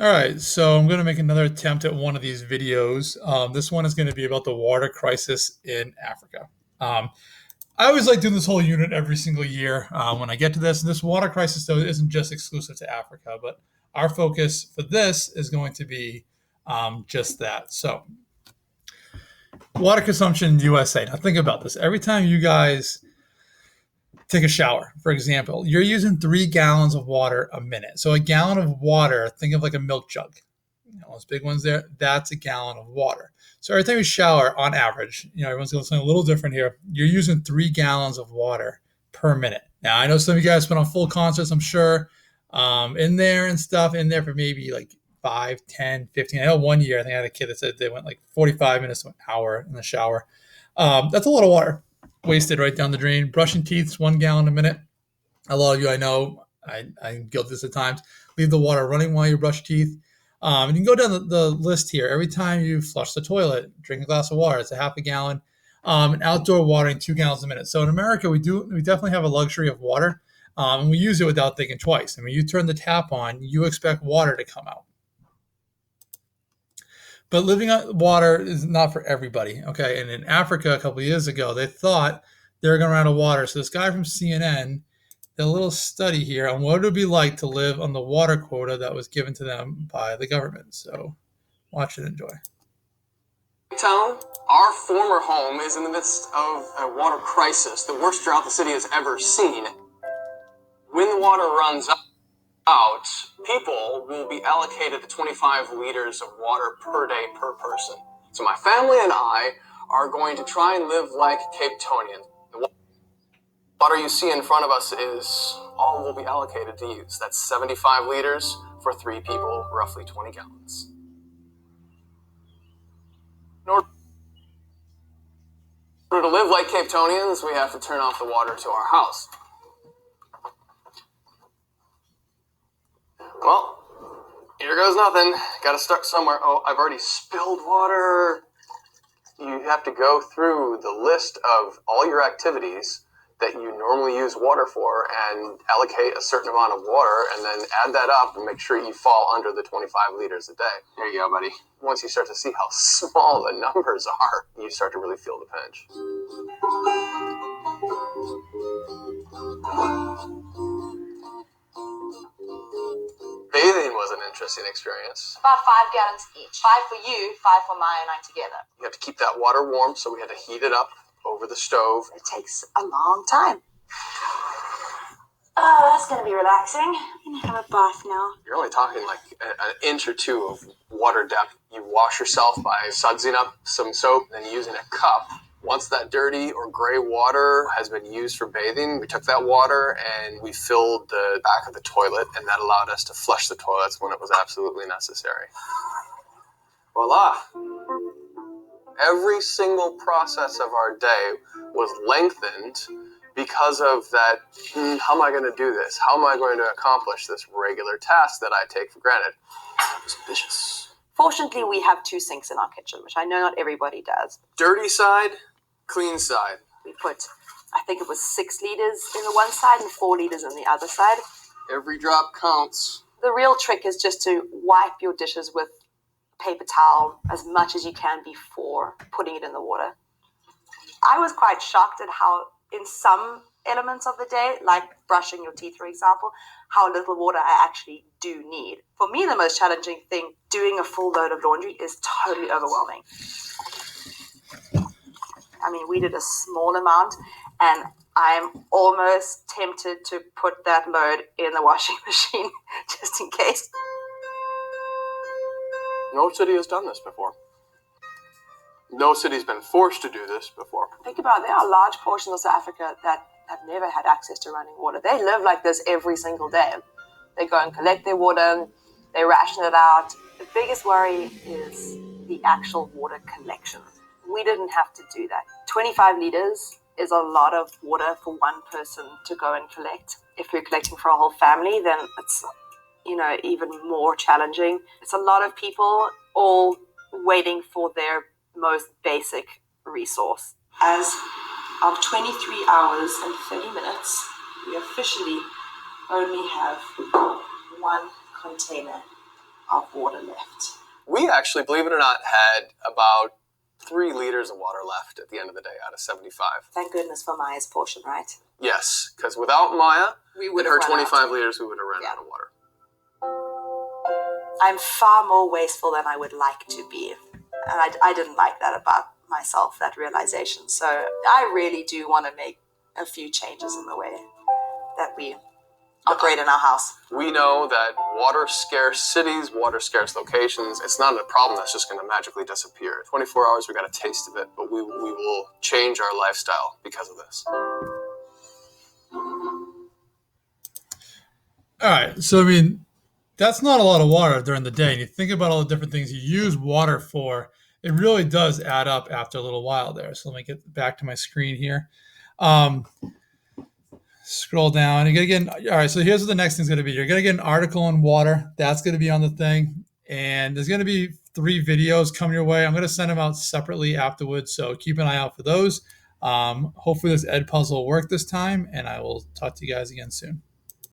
All right, so I'm going to make another attempt at one of these videos. This one is going to be about the water crisis in Africa. Um, I always like doing this whole unit every single year when I get to this. And this water crisis, though, isn't just exclusive to Africa, but our focus for this is going to be just that. So, water consumption in the USA. Now, think about this. Every time you guys take a shower, for example, you're using 3 gallons of water a minute. So, a gallon of water, think of like a milk jug. Those big ones there, that's a gallon of water. So every time you shower, on average, everyone's going to something a little different here. You're using 3 gallons of water per minute. Now, I know some of you guys put on full concerts, I'm sure, in there and stuff, in there for maybe like 5, 10, 15. I know one year, I think I had a kid that said they went like 45 minutes to an hour in the shower. That's a lot of water wasted right down the drain. Brushing teeth is 1 gallon a minute. A lot of you I know, I'm guilty of this at times, leave the water running while you brush teeth. And you can go down the list here. Every time you flush the toilet, drink a glass of water, it's a half a gallon. And outdoor watering, 2 gallons a minute. So in America, we definitely have a luxury of water, and we use it without thinking twice. I mean, you turn the tap on, you expect water to come out. But living on water is not for everybody. Okay, and in Africa a couple of years ago, they thought they were going to run out of water. So this guy from CNN did a little study here on what it would be like to live on the water quota that was given to them by the government. So watch and enjoy. Town, our former home is in the midst of a water crisis, the worst drought the city has ever seen. When the water runs out, people will be allocated to 25 liters of water per day per person. So my family and I are going to try and live like Cape Tonians. The water you see in front of us is all we'll be allocated to use. That's 75 liters for 3 people, roughly 20 gallons. In order to live like Cape Tonians, we have to turn off the water to our house. Well, here goes nothing. Gotta start somewhere. Oh, I've already spilled water. You have to go through the list of all your activities that you normally use water for and allocate a certain amount of water and then add that up and make sure you fall under the 25 liters a day. There you go, buddy. Once you start to see how small the numbers are, you start to really feel the pinch. Bathing was an interesting experience. About 5 gallons each. 5 for you, 5 for Maya and I together. You have to keep that water warm, so we had to heat it up over the stove. It takes a long time. Oh, that's going to be relaxing. I'm going to have a bath now. You're only talking like an inch or 2 of water depth. You wash yourself by sudsing up some soap, then using a cup. Once that dirty or gray water has been used for bathing, we took that water and we filled the back of the toilet, and that allowed us to flush the toilets when it was absolutely necessary. Voila! Every single process of our day was lengthened because of that, how am I going to do this? How am I going to accomplish this regular task that I take for granted? It was vicious. Fortunately, we have 2 sinks in our kitchen, which I know not everybody does. Dirty side, clean side. We put, I think it was 6 liters in the one side and 4 liters in the other side. Every drop counts. The real trick is just to wipe your dishes with paper towel as much as you can before putting it in the water. I was quite shocked at how in some elements of the day, like brushing your teeth, for example, how little water I actually do need. For me, the most challenging thing, doing a full load of laundry, is totally overwhelming. I mean, we did a small amount, and I'm almost tempted to put that load in the washing machine just in case. No city has done this before. No city's been forced to do this before. Think about it, there are large portions of South Africa that have never had access to running water. They live like this every single day. They go and collect their water, they ration it out. The biggest worry is the actual water collection. We didn't have to do that. 25 liters is a lot of water for one person to go and collect. If you're collecting for a whole family, then it's, even more challenging. It's a lot of people all waiting for their most basic resource. As of 23 hours and 30 minutes, we officially only have 1 container of water left. We actually, believe it or not, had about 3 liters of water left at the end of the day out of 75. Thank goodness for Maya's portion, right? Yes, because without Maya We and would her have 25 liters, we would have run Yeah. out of water. I'm far more wasteful than I would like to be. And I didn't like that about myself, that realization. So I really do want to make a few changes in the way that we operate in our house. We know that water scarce cities, water scarce locations, it's not a problem that's just going to magically disappear. 24 hours, we got a taste of it, but we will change our lifestyle because of this. All right. So, I mean, that's not a lot of water during the day. And you think about all the different things you use water for, it really does add up after a little while there. So let me get back to my screen here. Scroll down. You get all right. So here's what the next thing's going to be. You're going to get an article on water. That's going to be on the thing. And there's going to be 3 videos coming your way. I'm going to send them out separately afterwards. So keep an eye out for those. Hopefully this Ed puzzle will work this time. And I will talk to you guys again soon.